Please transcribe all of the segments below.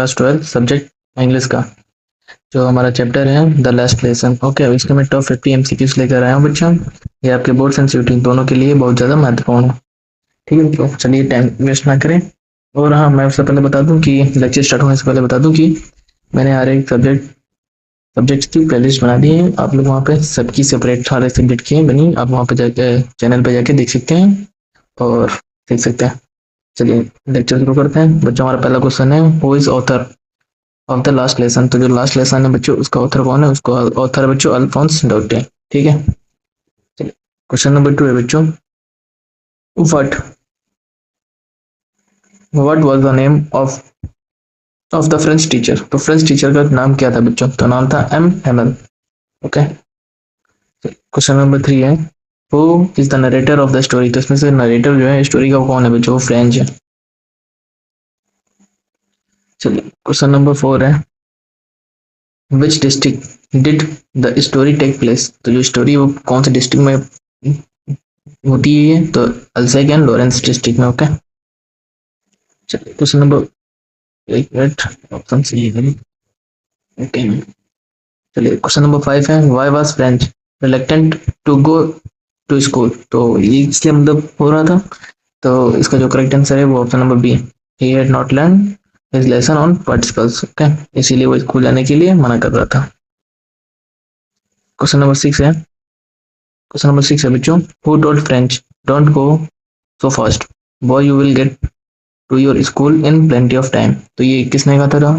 Class 12 subject English का जो हमारा चैप्टर है द लास्ट लेसन। ओके, इसके मैं टॉप 50 एमसीक्यूज लेकर आया हूँ बच्चों। ये आपके बोर्ड सेंसिटिविटी दोनों के लिए बहुत ज़्यादा महत्वपूर्ण है। ठीक है तो चलिए टाइम वेस्ट ना करें। और हाँ, मैं उससे पहले बता दूं कि लेक्चर स्टार्ट होने से पहले बता दूं कि मैंने हर एक सब्जेक्ट की प्लेलिस्ट बना दी है। आप लोग वहाँ पे सबकी सेपरेट हर एक सब्जेक्ट की बनी, आप वहाँ पे जाके चैनल पे जाके देख सकते हैं और सीख सकते हैं। चलिए लेक्चर शुरू करते हैं बच्चों। हमारा पहला क्वेश्चन है, who is author of the last lesson. तो जो लास्ट लेसन है बच्चों, उसका ऑथर कौन है? उसको ऑथर है बच्चों अल्फोंस डॉटे। ठीक है, चलिए क्वेश्चन नंबर 2 है बच्चों, what what was the name of the French teacher. तो फ्रेंच टीचर का नाम क्या था बच्चों? तो नाम था M Hemal. Okay, question number 3 है, who is the narrator of the story. तो इसमें से नरेटर जो है स्टोरी का वो कौन है बच्चों? वो फ्रेंच है। चलिए क्वेश्चन नंबर 4 है, which district did the story take place. तो जो स्टोरी वो कौन से डिस्ट्रिक्ट में होती है? तो अल्सैक एंड लॉरेंस डिस्ट्रिक्ट में। ओके, चलिए क्वेश्चन नंबर, एक मिनट, ऑप्शन सी है। ओके, चलिए क्वेश्चन नंबर 5 है, why was French reluctant to go to school. तो ये इसलिए मतलब हो रहा था। तो इसका जो करेक्ट आंसर है वो option number B, he had not learn his lesson on participles. Okay, इसीलिए वो स्कूल जाने के लिए मना कर रहा था। क्वेश्चन नंबर 6 है, बच्चों, who told French don't go so fast boy you will get to your school in plenty of time. तो ये किसने कहा था?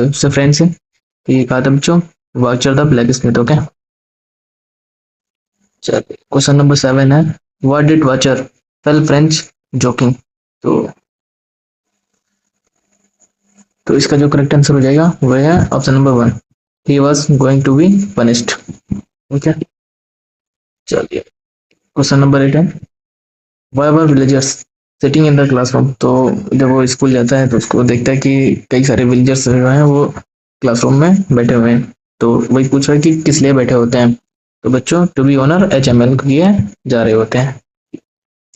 उससे फ्रेंच से। तो ये कहा था बच्चों Wachter the blacksmith. Okay, चलिए क्वेश्चन नंबर 7 है, what did Wachter tell French joking. तो इसका जो करेक्ट आंसर हो जाएगा वो है option number 1, he was going to be punished. Okay, चलिए क्वेश्चन नंबर 8 है, why were villagers sitting in the classroom. तो जब वो स्कूल जाता है तो उसको देखता है कि कई सारे विलेजर्स जो हैं वो क्लासरूम में बैठे हुए हैं। तो वही पूछ रहा है कि किस लिए बैठे होते हैं। तो बच्चों टू बी ऑनर HML किए जा रहे होते हैं,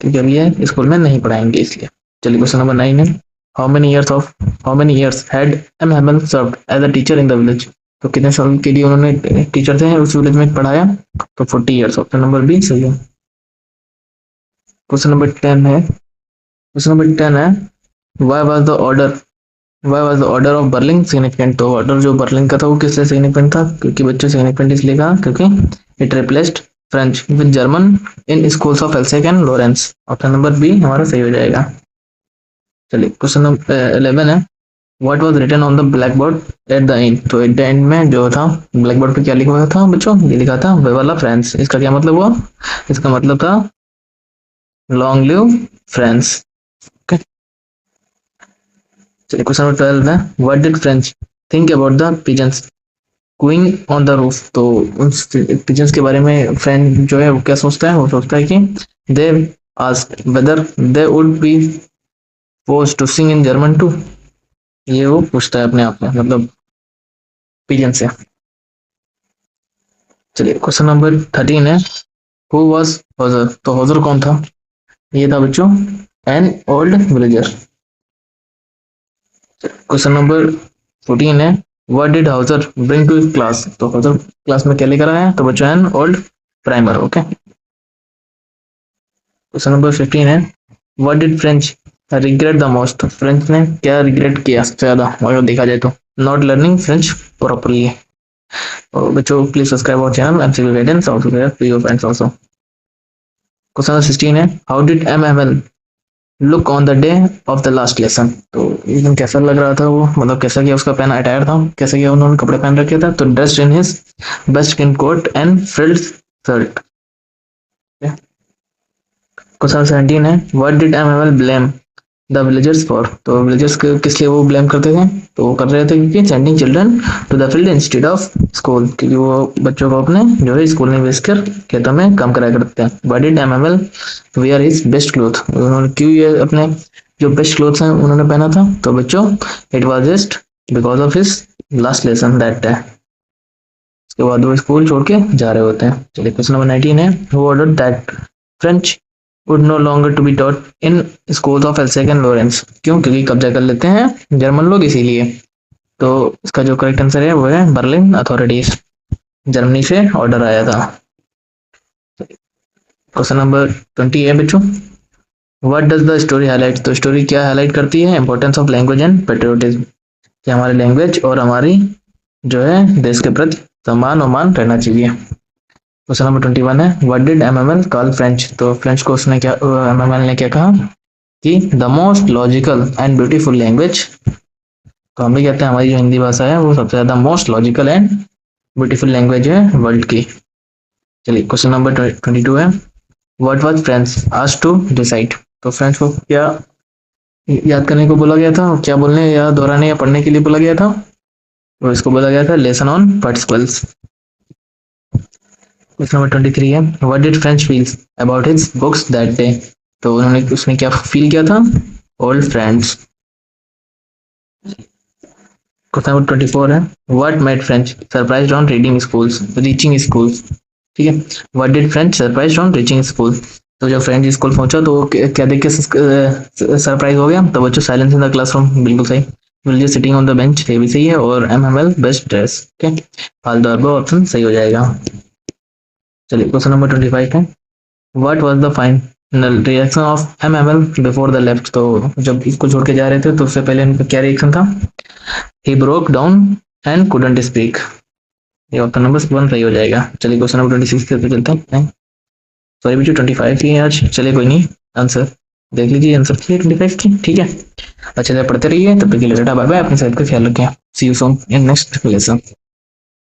क्योंकि अब ये स्कूल में नहीं पढ़ाएंगे इसलिए। चलिए क्वेश्चन नंबर 9 है, how many years had M Hamel served as a teacher in the village. तो कितने साल के लिए उन्होंने टीचर थे उस विलेज में पढ़ाया? तो 40 ईयर्स, ऑप्शन नंबर बी सही है। क्वेश्चन नंबर 10 है, why was the order of Berlin significant. तो ऑर्डर जो बर्लिंग का था वो किस लिए सिग्निफिकेंट था? क्योंकि बच्चों सिग्निफिकेंट इसलिए कहा क्योंकि it replaced French with German in schools of Alsace and Lorraine. Option number B हमारा सही हो जाएगा। चलिए क्वेश्चन नंबर 11 है, what was written on the black board at the end. तो एट द एंड में जो था ब्लैक बोर्ड पे क्या लिखा हुआ था बच्चों? ये लिखा था वे वाला फ्रेंड्स। इसका क्या मतलब हुआ? इसका मतलब था लॉन्ग लिव फ्रेंड्स। ओके, चलिए क्वेश्चन नंबर 12 है, what did French think about the pigeons cooing on the roof. तो उन पिजन्स के बारे में फ्रेंच जो है वो क्या सोचता है? वो सोचता है कि they asked whether they would be forced to sing in German too. ये वो पूछता है अपने आप में, मतलब पिजन से। चलिए क्वेश्चन नंबर 13 है, हु वाज होजर। तो होजर कौन था? ये था बच्चों an old villager. Question number 14 है, what did Hauser bring to class. तो हाउजर क्लास में क्या लेकर आया? तो बच्चों an old primer. Okay, question number 15 है, what did French regret the most. French ने क्या रिग्रेट किया सबसे ज्यादा अगर देखा जाए तो? Not learning French properly. और बच्चों please subscribe our channel MCQ guidance also there to your friends also. Question number 16 है, how did MML look on the day of the last lesson. तो एकदम कैसा लग रहा था वो, मतलब कैसा किया उसका पहना अटायर था, कैसे किया उन्होंने कपड़े पहन रखे था? तो dressed in his best skin coat and frilled shirt. Question 17 है, what did MML blame the villagers for. तो विलेजर्स किस लिए वो ब्लेम करते थे? तो वो कर रहे थे क्योंकि sending children to the field instead of school, क्योंकि वो बच्चों को अपने जो है स्कूल में भेजकर खेतों में काम कराया करते हैं। Why did MML wear his best cloth. उन्होंने क्यों ये अपने जो बेस्ट क्लोथ्स हैं उन्होंने पहना था? तो बच्चों it was just because of his last lesson that day. उसके बाद वो स्कूल छोड़ के जा रहे होते हैं। चलिए क्वेश्चन नंबर 19 है, who ordered that French would no longer to be taught in schools of Alsace and Lorraine। क्यों? क्योंकि कब्जा कर लेते हैं जर्मन लोग, इसीलिए। तो इसका जो करेक्ट आंसर है वो है बर्लिन अथॉरिटीज, जर्मनी से ऑर्डर आया था। क्वेश्चन नंबर 20 है बच्चों, what does the story highlight, तो स्टोरी क्या हाईलाइट करती है, importance of language and patriotism, कि हमारी लैंग्वेज और हमारी जो है देश के प्रति सम्मान और मान रहना चाहिए। क्वेश्चन नंबर 21 है, what did MML call French, तो फ्रेंच को उसने क्या, एमएमएल ने क्या कहा कि the most logical and beautiful language, तो हम भी कहते हैं हमारी जो हिंदी भाषा है वो सबसे ज्यादा most logical and beautiful language है वर्ल्ड की। चलिए क्वेश्चन नंबर 22 है, what was French asked to decide, तो फ्रेंच को क्या याद करने को बोला गया था, क्या बोलने या दोहराने या पढ़ने के लिए बोला गया था, और इसको बोला गया था lesson on participles. Question number 23 है, what did French feel about his books that day, तो उन्होंने उसने क्या फील किया था, ओल्ड फ्रेंड्स। क्वेश्चन नंबर 24 है, what made French surprised on reaching schools, ठीक है, what did French surprised on reaching school, तो जब फ्रेंच स्कूल पहुंचा तो वो क्या देख के सरप्राइज हो गया, तो बच्चों साइलेंस इन द क्लासरूम बिल्कुल सही, will sitting on the bench ये भी सही है, और एमएमएल बेस्ट ड्रेस, ठीक है, फालतू अर्बो ऑप्शन सही हो जाएगा। चलिए क्वेश्चन नंबर 25 है, what was the final reaction of MML before the left, तो जब इसको छोड़ के जा रहे थे तो उससे पहले उनका क्या रिएक्शन था, he broke down and couldn't speak, ये ऑप्शन नंबर 1 सही हो जाएगा। चलिए क्वेश्चन नंबर 26 पे चलते हैं, सॉरी बच्चों 25 की है आज, चलिए कोई नहीं, आंसर देख लीजिए, आंसर की 25 की, ठीक है। अच्छा पढ़ते रहिए, तब तक के लिए टाटा बाय बाय, अपने सेहत का ख्याल रखें, see you soon in next lesson.